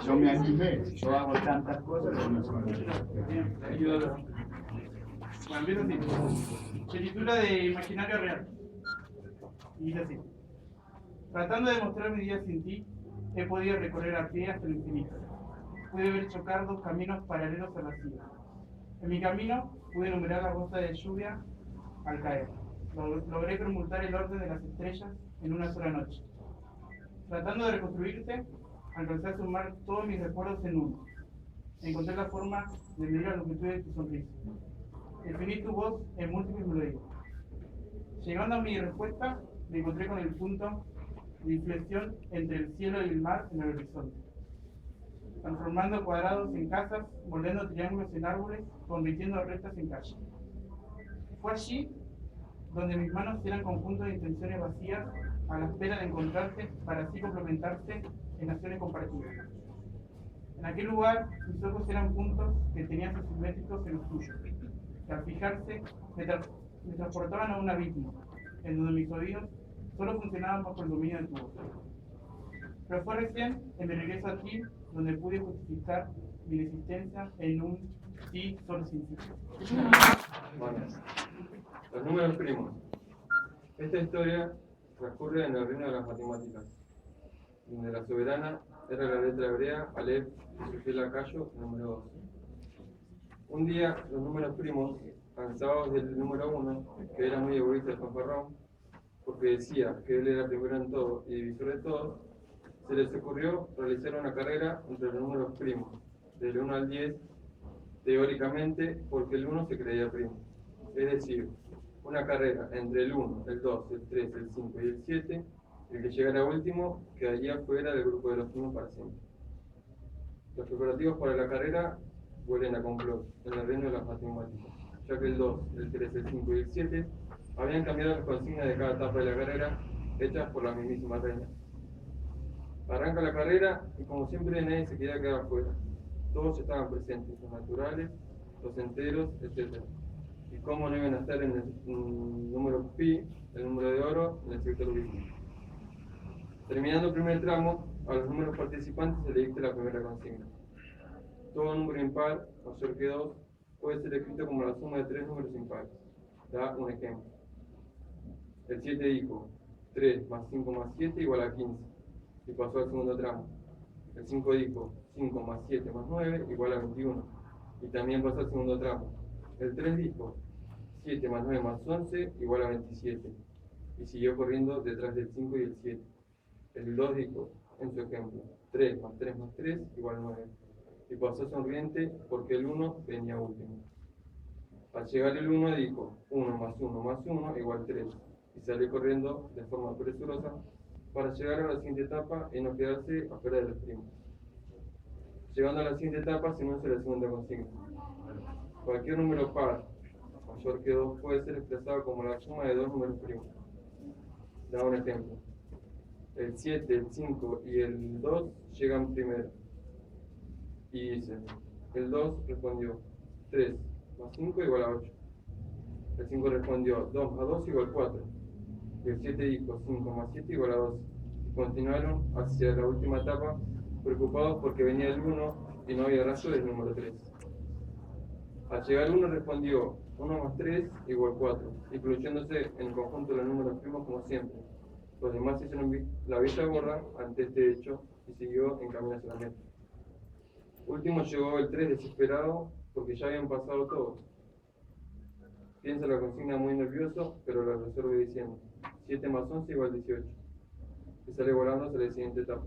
yo me animé, si yo hago tantas cosas, yo no sé. Bien, te ayudo. Bueno, empieza así. Se titula de Imaginario Real. Y dice así. Tratando de mostrar mi día sin ti, he podido recorrer a pie hasta el infinito. Pude ver chocar dos caminos paralelos al vacío. En mi camino pude enumerar la gota de lluvia al caer. Logré permutar el orden de las estrellas en una sola noche. Tratando de reconstruirte, alcancé a sumar todos mis recuerdos en uno. Encontré la forma de medir la longitud de tu sonrisa. Definí tu voz en múltiples melodías. Llegando a mi respuesta, me encontré con el punto de inflexión entre el cielo y el mar en el horizonte, transformando cuadrados en casas, moldeando triángulos en árboles, convirtiendo rectas en calles. Fue allí donde mis manos eran conjuntos de intenciones vacías a la espera de encontrarte para así complementarse en acciones compartidas. En aquel lugar, mis ojos eran puntos que tenían sus simétricos en los tuyos, que al fijarse me transportaban a un abismo, en donde mis oídos solo funcionaban bajo el dominio de tu voz. Pero fue recién en mi regreso a ti donde pude justificar mi existencia en un sí solo sin sí. Bueno, los números primos. Esta historia transcurre en el reino de las matemáticas, donde la soberana era la letra hebrea Aleph y su fiel lacayo, número 2. Un día, los números primos, cansados del número 1, que era muy egoísta y fanfarrón, porque decía que él era primero en todo y divisor de todo, se les ocurrió realizar una carrera entre los números primos, del 1 al 10, teóricamente porque el 1 se creía primo. Es decir, una carrera entre el 1, el 2, el 3, el 5 y el 7, el que llegara último quedaría fuera del grupo de los primos para siempre. Los preparativos para la carrera huelen a complot en el reino de las matemáticas, ya que el 2, el 3, el 5 y el 7 habían cambiado las consignas de cada etapa de la carrera hechas por la mismísima reina. Arranca la carrera y como siempre nadie se quería quedar afuera. Todos estaban presentes, los naturales, los enteros, etc. Y cómo no iban a estar en el número pi, el número de oro, en el sector bíblico. Terminando el primer tramo, a los números participantes se le dicta la primera consigna. Todo número impar, mayor que 2, puede ser escrito como la suma de 3 números impares. Da un ejemplo. El 7 dijo, 3 más 5 más 7 igual a 15, y pasó al segundo tramo. El 5 dijo, 5 más 7 más 9 igual a 21, y también pasó al segundo tramo. El 3 dijo, 7 más 9 más 11 igual a 27, y siguió corriendo detrás del 5 y el 7. El 2 dijo, en su ejemplo, 3 más 3 más 3 igual a 9, y pasó sonriente porque el 1 venía último. Al llegar el 1 dijo, 1 más 1 más 1 igual a 3, y salió corriendo de forma presurosa para llegar a la siguiente etapa y no quedarse afuera de los primos. Llegando a la siguiente etapa se enuncia la segunda consigna. Cualquier número par mayor que 2 puede ser expresado como la suma de dos números primos. Da un ejemplo. El 7, el 5 y el 2 llegan primero. Y dicen, el 2 respondió 3 más 5 igual a 8. El 5 respondió 2 más 2 igual a 4. Y el 7 dijo 5 más 7 igual a 12. Y continuaron hacia la última etapa, preocupados porque venía el 1 y no había rastro del número 3. Al llegar el 1 respondió 1 más 3 igual a 4, incluyéndose en el conjunto de los números primos como siempre. Los demás hicieron la vista gorda ante este hecho y siguió en camino hacia la meta. Último llegó el 3 desesperado porque ya habían pasado todos. Piensa la consigna muy nervioso, pero la resuelve diciendo 7 más 11 igual a 18. Y sale volando hacia la siguiente etapa.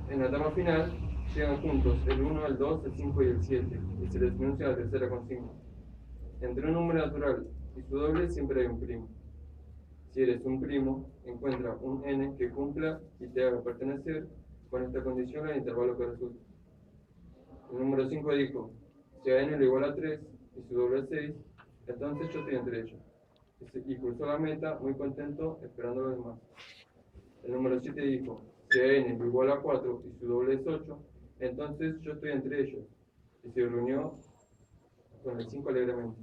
En la etapa final, llegan juntos el 1, el 2, el 5 y el 7, y se les enuncia la tercera consigna. Entre un número natural y su doble siempre hay un primo. Si eres un primo, encuentra un n que cumpla y te haga pertenecer con esta condición al intervalo que resulte. El número 5 dijo, si a n le igual a 3 y su doble es 6, entonces yo estoy entre ellos. Y cruzó la meta muy contento esperando a los demás. El número 7 dijo, si a n le igual a 4 y su doble es 8, entonces yo estoy entre ellos. Y se reunió con el 5 alegremente.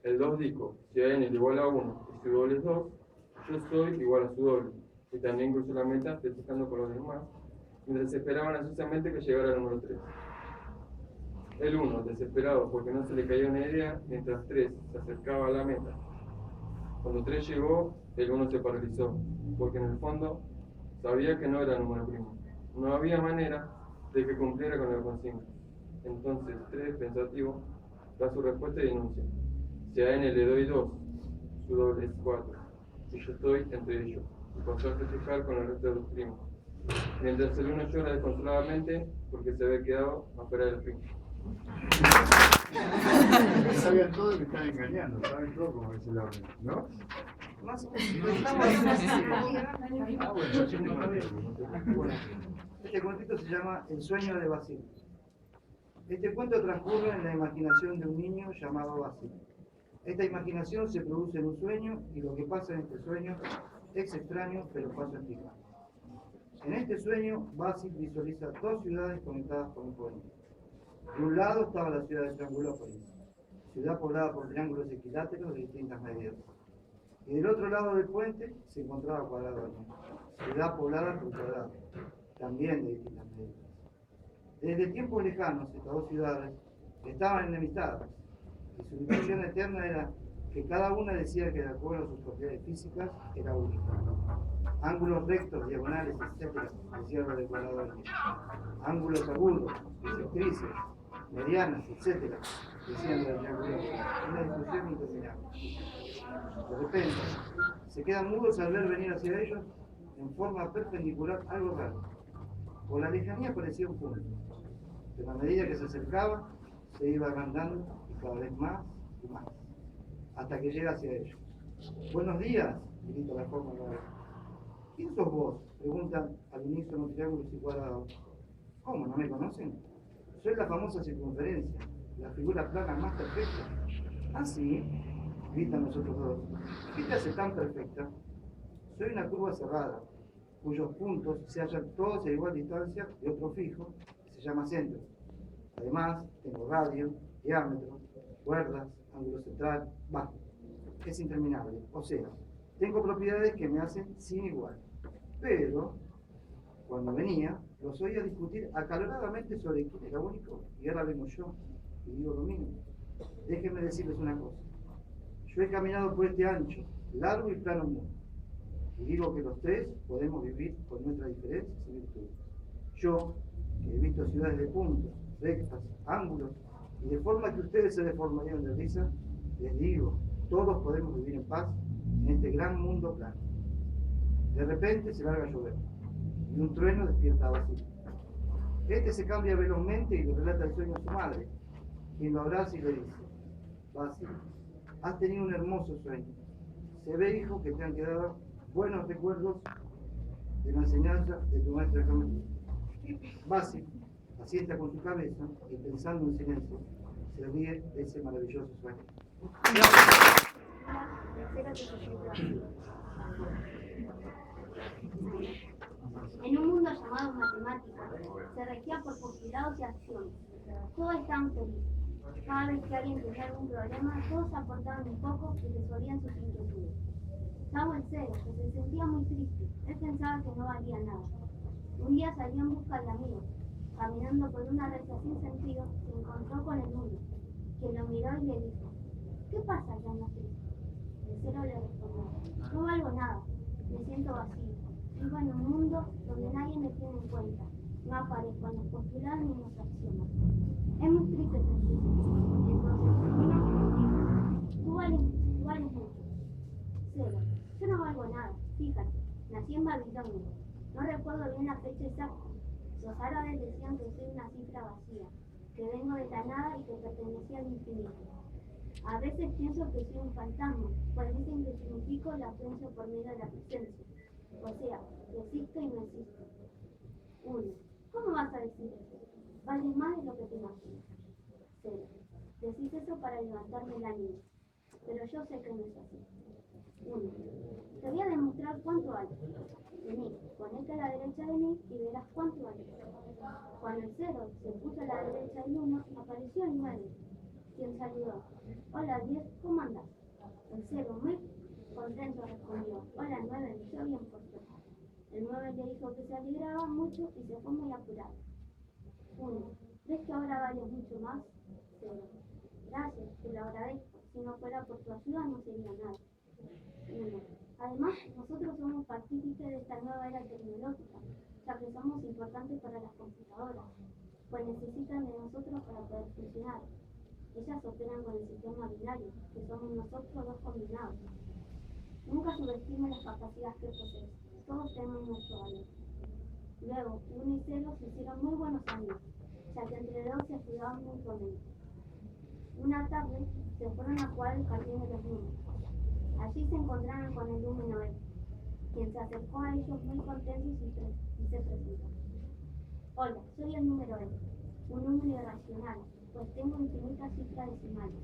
El 2 dijo, si a n le igual a 1 y su doble es 2, yo soy igual a su doble. y también cruzó la meta festejando con los demás, mientras esperaban ansiosamente que llegara el número 3. El 1, desesperado porque no se le caía una idea, mientras 3 se acercaba a la meta. Cuando 3 llegó, el 1 se paralizó, porque en el fondo sabía que no era número primo. No había manera de que cumpliera con la consigna. Entonces 3, pensativo, da su respuesta y denuncia. Si a N le doy 2, su doble es 4, y yo estoy entre ellos, y pasó a festejar con el resto de los primos. Mientras el 1 llora desconsoladamente porque se había quedado afuera del fin. Sabían todo que están engañando, saben todo cómo es el orden, ¿no? Más o Bueno, Este cuentito se llama El sueño de Basil. Este cuento transcurre en la imaginación de un niño llamado Basil. Esta imaginación se produce en un sueño y lo que pasa en este sueño es extraño, pero paso a explicar. En este sueño, Basil visualiza dos ciudades conectadas por un puente. De un lado estaba la ciudad de Triangulópolis, ciudad poblada por triángulos equiláteros de distintas medidas. Y del otro lado del puente se encontraba Cuadradonia, ciudad poblada por cuadrados, también de distintas medidas. Desde tiempos lejanos, estas dos ciudades estaban enemistadas, y su discusión eterna era que cada una decía que de acuerdo a sus propiedades físicas era única. Ángulos rectos, diagonales, etc., decían los de Cuadradonia. Ángulos agudos, bisectrices, medianas, etc., decían los de Triangulópolis. Una discusión interminable. De repente, se quedan mudos al ver venir hacia ellos en forma perpendicular algo raro. Por la lejanía parecía un punto, pero a medida que se acercaba, se iba agrandando y cada vez más y más, hasta que llega hacia ellos. ¡Buenos días!, grita la forma rara. ¿Quién sos vos?, preguntan al unísono triángulos y cuadrados. ¿Cómo, no me conocen? Soy la famosa circunferencia, la figura plana más perfecta. ¿Ah, sí?, gritan los otros dos. ¿Qué te hace tan perfecta? Soy una curva cerrada, cuyos puntos se hallan todos a igual distancia de otro fijo, que se llama centro. Además, tengo radio, diámetro, cuerdas, ángulo central, bajo. Es interminable, o sea, tengo propiedades que me hacen sin igual. Pero, cuando venía, los oía discutir acaloradamente sobre quién era único, y ahora vengo yo, y digo lo mismo. Déjenme decirles una cosa. Yo he caminado por este ancho, largo y plano mundo, y digo que los tres podemos vivir con nuestras diferencias y virtudes. Yo, que he visto ciudades de puntos, rectas, ángulos, y de forma que ustedes se deformarían de risa, les digo, todos podemos vivir en paz en este gran mundo plano. De repente se larga a llover, y un trueno despierta a Basil. Este se cambia velozmente y le relata el sueño a su madre, quien lo abraza y le dice: Basil, has tenido un hermoso sueño. Se ve, hijo, que te han quedado buenos recuerdos de la enseñanza de tu maestra de geometría. Basil asienta con su cabeza y, pensando en silencio, se ríe de ese maravilloso sueño. En un mundo llamado matemáticas, se regía por postulados y acciones. Todos estaban felices. Cada vez que alguien tenía algún problema, todos aportaban un poco y resolvían sus inquietudes. Salvo el cero, que se sentía muy triste. Él pensaba que no valía nada. Un día salió en busca de amigos. Caminando por una recta sin sentido, se encontró con el 1, que lo miró y le dijo: ¿Qué pasa, que andas triste? El cero le respondió: No valgo nada, me siento vacío. Vivo en un mundo donde nadie me tiene en cuenta. No aparezco en los postulados ni en los axiomas. Es muy triste sentirse. Entonces el 1 dijo: Tú vales mucho. Cero, yo no valgo nada. Fíjate, nací en Babilonia. No recuerdo bien la fecha exacta. Los árabes decían que soy una cifra vacía, que vengo de la nada y que pertenecía al infinito. A veces pienso que soy un fantasma, pues dicen que significo la ausencia por medio de la presencia. O sea, que existo y no existo. 1. ¿Cómo vas a decir eso? Vales más de lo que te imaginas. 0. Decís eso para levantarme el ánimo. Pero yo sé que no es así. 1. Te voy a demostrar cuánto vale. Vení, ponete a la derecha de mí y verás cuánto vale. Cuando el 0 se puso a la derecha del 1, apareció el 9, quien saludó: Hola 10, ¿cómo andás? El 0 muy contento respondió: Hola 9, yo bien por ti. vez le dijo que se alegraba mucho y se fue muy apurado. 1. ¿Crees que ahora vale mucho más? 0. Gracias, te lo agradezco. Si no fuera por tu ayuda no sería nada. 1. Además, nosotros somos partícipes de esta nueva era tecnológica, ya que somos importantes para las computadoras, pues necesitan de nosotros para poder funcionar. Ellas operan con el sistema binario, que somos nosotros dos combinados. Nunca subestimes las capacidades que posees, todos tenemos nuestro valor. Luego, 1 y 0 se hicieron muy buenos amigos, ya que entre dos se ayudaban mutuamente. Una tarde se fueron a jugar al jardín de los números. Allí se encontraron con el número E, quien se acercó a ellos muy contento y se presentó. Hola, soy el número E, un número irracional, pues tengo infinitas cifras decimales.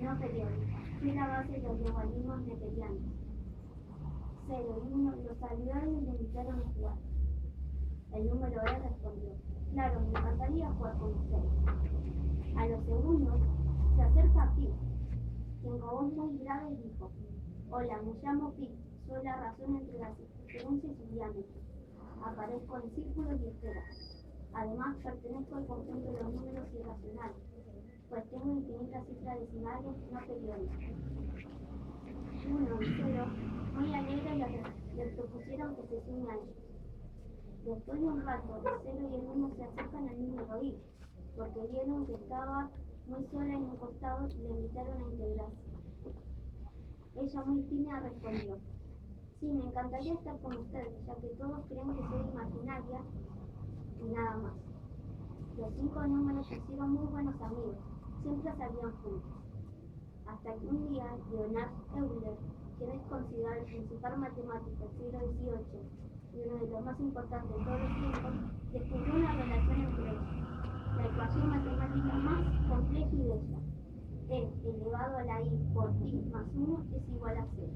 No periódicas, soy la base de los logaritmos neperianos. 0 y 1 los saludaron y le invitaron a jugar. El número E respondió, claro, me encantaría jugar con ustedes. A los segundos, se acerca a Pi, quien con voz muy grave dijo, hola, me llamo Pi, soy la razón entre las circunferencias y diámetros. Aparezco en círculos y esferas. Además, pertenezco al conjunto de los números irracionales, pues tengo infinitas cifras decimales no periódicas. 1 y 0, muy alegres, le propusieron que se une a ellos. Después de un rato, el 0 y el 1 se acercan al número I, porque vieron que estaba muy sola en un costado y le invitaron a integrarse. Ella muy tímida respondió, sí, me encantaría estar con ustedes, ya que todos creen que soy imaginaria y nada más. Los 5 números se hicieron muy buenos amigos, siempre salían juntos. Hasta que un día, Leonard Euler, quien es considerado el principal matemático del siglo XVIII y uno de los más importantes de todos los tiempos, descubrió una relación entre ellos. La ecuación matemática más compleja y bella. E elevado a la I por pi más 1 es igual a 0.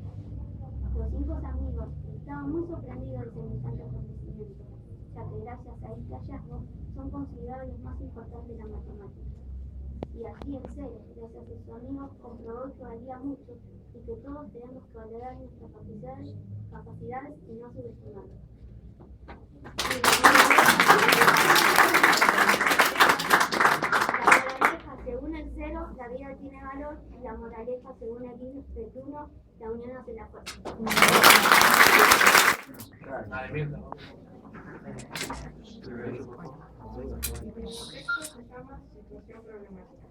Los 5 amigos estaban muy sorprendidos de semejante acontecimiento, ya que gracias a este hallazgo son considerados los más importantes de la matemática. Y así el 0, gracias a sus amigos, comprobó que valía mucho y que todos tenemos que valorar nuestras capacidades y no subestimarlas. Según el 0, la vida tiene valor, y la moraleja, según el 1, la unión hace la fuerza. Esto se llama situación problemática.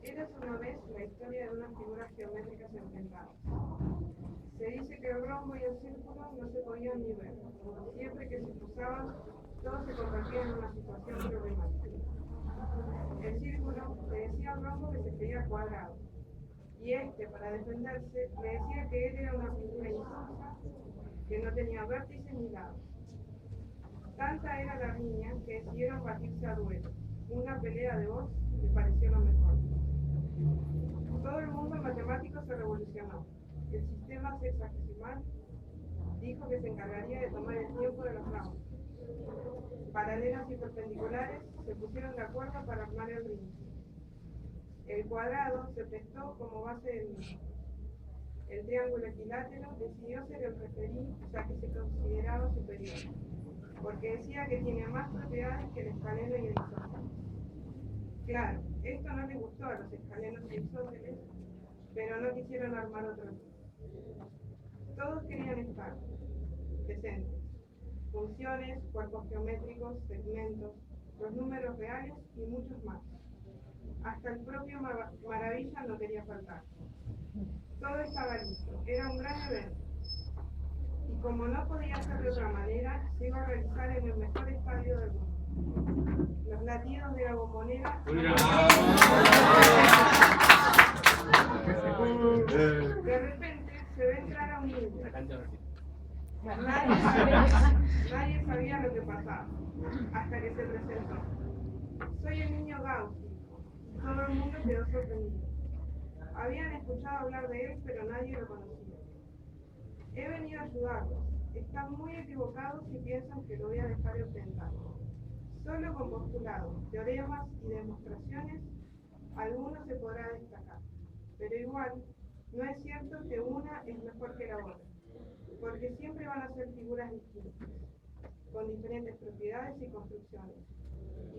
Érase una vez la historia de unas figuras geométricas enfrentadas. Se dice que el rombo y el círculo no se podían ni ver. Siempre que se cruzaban, todos se convertían en una situación problemática. El círculo le decía al rombo que se creía cuadrado, y este, para defenderse, le decía que él era una figura injusta, que no tenía vértices ni lados. Tanta era la riña que decidieron batirse a duelo. Una pelea de voz les pareció lo mejor. Todo el mundo matemático se revolucionó. El sistema sexagesimal dijo que se encargaría de tomar el tiempo de los ramos. Paralelas y perpendiculares se pusieron de acuerdo para armar el ring. El cuadrado se prestó como base del mismo. El triángulo equilátero decidió ser el referí, ya que se consideraba superior, porque decía que tiene más propiedades que el escaleno y el isósceles. Claro, esto no le gustó a los escalenos y isósceles, pero no quisieron armar otra cosa. Todos querían estar presentes. Funciones, cuerpos geométricos, segmentos, los números reales y muchos más. Hasta el propio Maravilla no quería faltar. Todo estaba listo, era un gran evento. Y como no podía ser de otra manera, se iba a realizar en el mejor estadio del mundo. Los latidos de la bombonera. De repente se ve entrar a un niño. Nadie sabía lo que pasaba, hasta que se presentó. Soy el niño Gauss. Todo el mundo quedó sorprendido. Habían escuchado hablar de él, pero nadie lo conocía. He venido a ayudarlos. Están muy equivocados si piensan que lo voy a dejar enfrentar. Solo con postulados, teoremas y demostraciones, alguno se podrá destacar. Pero igual, no es cierto que una es mejor que la otra. porque siempre van a ser figuras distintas, con diferentes propiedades y construcciones,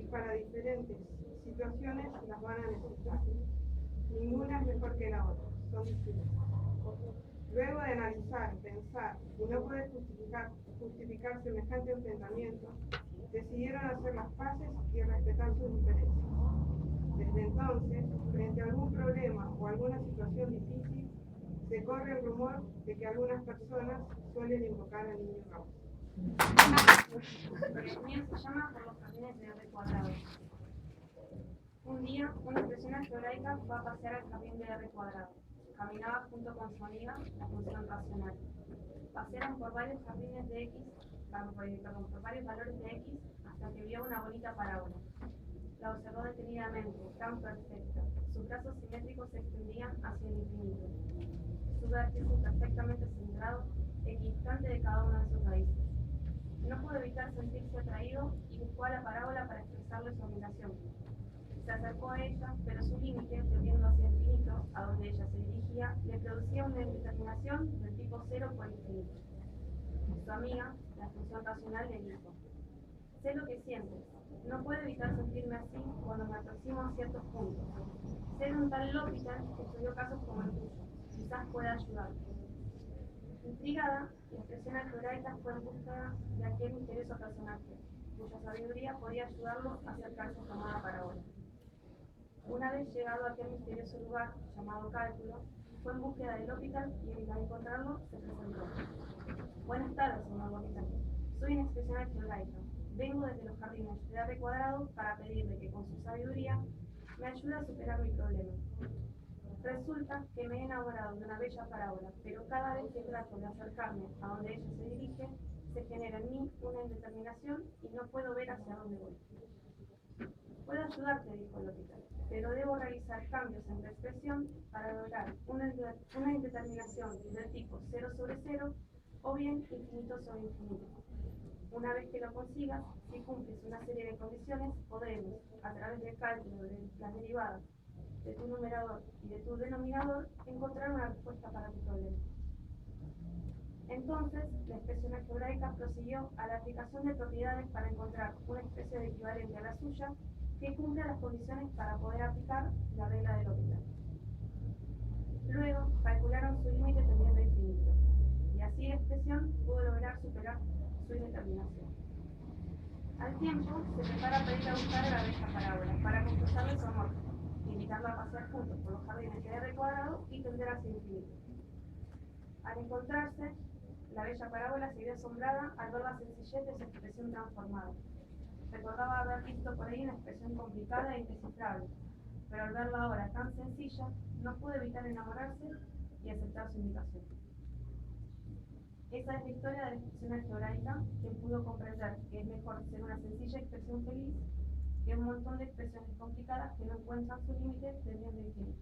y para diferentes situaciones las van a necesitar. Ninguna es mejor que la otra, son distintas. Luego de analizar, pensar y no poder justificar semejante enfrentamiento, decidieron hacer las paces y respetar sus diferencias. Desde entonces, frente a algún problema o alguna situación difícil, se corre el rumor de que algunas personas suelen invocar al niño Ramos. El mío se llama Por los jardines de R cuadrado. Un día, una impresionante hebraica fue a pasear al jardín de R cuadrado. Caminaba junto con su amiga, la función racional. Pasearon por varios jardines de X, por varios valores de X, hasta que vio una bonita parábola. La observó detenidamente, tan perfecta. Sus brazos simétricos se extendían hacia el infinito. Su vértice perfectamente centrado, equidistante de cada una de sus raíces. No pudo evitar sentirse atraído y buscó a la parábola para expresarle su admiración. Se acercó a ella, pero su límite, tendiendo hacia el infinito, a donde ella se dirigía, le producía una indeterminación del tipo cero por infinito. Su amiga, la función racional, le dijo: sé lo que sientes. No puedo evitar sentirme así cuando me aproximo a ciertos puntos. Sé de un tal L'Hopital que estudió casos como el tuyo. Quizás pueda ayudarte. Intrigada, la expresión algebraica fue en busca de aquel misterioso personaje, cuya sabiduría podía ayudarlo a acercarse a su amada parábola. Una vez llegado a aquel misterioso lugar, llamado cálculo, fue en búsqueda del L'Hopital y al encontrarlo se presentó. Buenas tardes, señor L'Hopital. Soy una expresión algebraica. Vengo desde los jardines de R cuadrado para pedirle que con su sabiduría me ayude a superar mi problema. Resulta que me he enamorado de una bella parábola, pero cada vez que trato de acercarme a donde ella se dirige, se genera en mí una indeterminación y no puedo ver hacia dónde voy. Puedo ayudarte, dijo el L'Hopital, pero debo realizar cambios en la expresión para lograr una indeterminación del tipo 0 sobre 0 o bien infinito sobre infinito. Una vez que lo consigas, si cumples una serie de condiciones, podremos, a través del cálculo de las derivadas de tu numerador y de tu denominador, encontrar una respuesta para tu problema. Entonces, la expresión algebraica prosiguió a la aplicación de propiedades para encontrar una especie de equivalente a la suya que cumpla las condiciones para poder aplicar la regla del L'Hopital. Luego, calcularon su límite tendiendo a infinito, y así la expresión pudo lograr superar su indeterminación. Al tiempo, se prepara a pedir a buscar a la bella parábola para confesarle su amor, invitarla a pasear juntos por los jardines de R cuadrado y tender hacia el infinito. Al encontrarse, la bella parábola se vio asombrada al ver la sencillez de su expresión transformada. Recordaba haber visto por ahí una expresión complicada e indescifrable, pero al verla ahora tan sencilla, no pudo evitar enamorarse y aceptar su invitación. Esa es la historia de la expresión algebraica, que pudo comprender que es mejor ser una sencilla expresión feliz que un montón de expresiones complicadas que no encuentran su límite tendiendo infinito.